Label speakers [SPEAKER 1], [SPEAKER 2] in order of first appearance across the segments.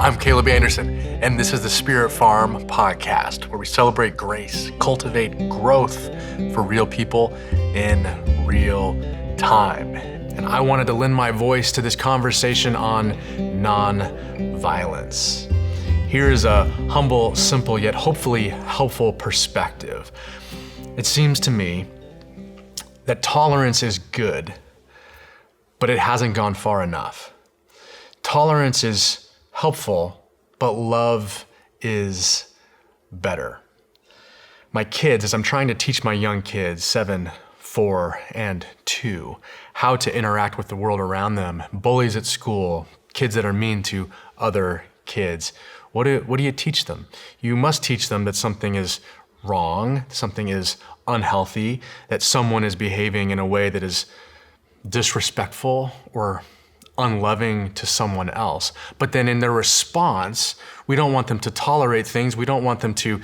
[SPEAKER 1] I'm Caleb Anderson, and this is the Spirit Farm podcast, where we celebrate grace, cultivate growth for real people in real time. And I wanted to lend my voice to this conversation on non-violence. Here is a humble, simple, yet hopefully helpful perspective. It seems to me that tolerance is good, but it hasn't gone far enough. Tolerance is helpful, but love is better. My kids, as I'm trying to teach my young kids, 7, 4, and 2, how to interact with the world around them, bullies at school, kids that are mean to other kids, what do you teach them? You must teach them that something is wrong, something is unhealthy, that someone is behaving in a way that is disrespectful or unloving to someone else. But then in their response, we don't want them to tolerate things. We don't want them to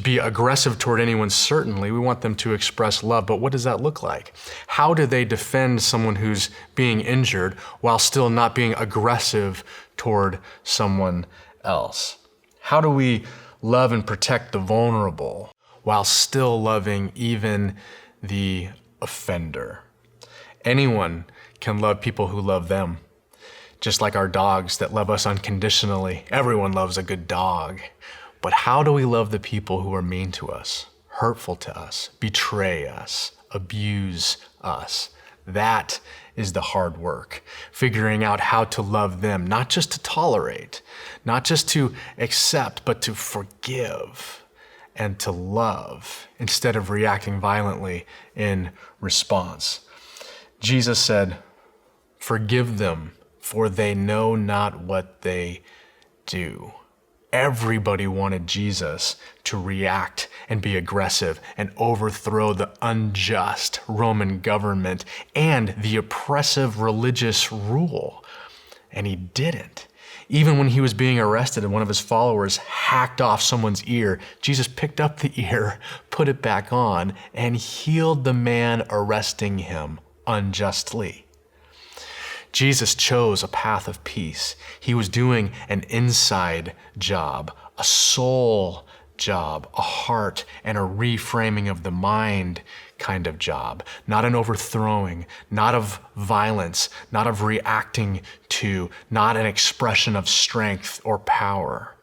[SPEAKER 1] be aggressive toward anyone, certainly. We want them to express love. But what does that look like? How do they defend someone who's being injured while still not being aggressive toward someone else? How do we love and protect the vulnerable while still loving even the offender? Anyone can love people who love them, just like our dogs that love us unconditionally. Everyone loves a good dog. But how do we love the people who are mean to us, hurtful to us, betray us, abuse us? That is the hard work, figuring out how to love them, not just to tolerate, not just to accept, but to forgive and to love instead of reacting violently in response. Jesus said, "Forgive them, for they know not what they do." Everybody wanted Jesus to react and be aggressive and overthrow the unjust Roman government and the oppressive religious rule. And he didn't. Even when he was being arrested and one of his followers hacked off someone's ear, Jesus picked up the ear, put it back on, and healed the man arresting him unjustly. Jesus chose a path of peace. He was doing an inside job, a soul job, a heart and a reframing of the mind kind of job, not an overthrowing, not of violence, not of reacting to, not an expression of strength or power.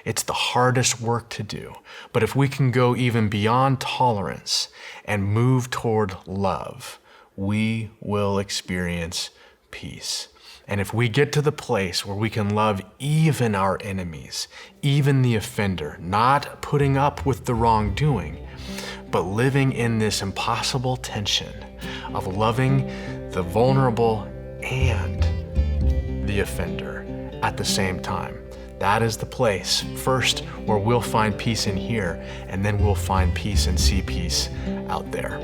[SPEAKER 1] It's the hardest work to do. But if we can go even beyond tolerance and move toward love, we will experience peace. And if we get to the place where we can love even our enemies, even the offender, not putting up with the wrongdoing, but living in this impossible tension of loving the vulnerable and the offender at the same time, that is the place, first, where we'll find peace in here, and then we'll find peace and see peace out there.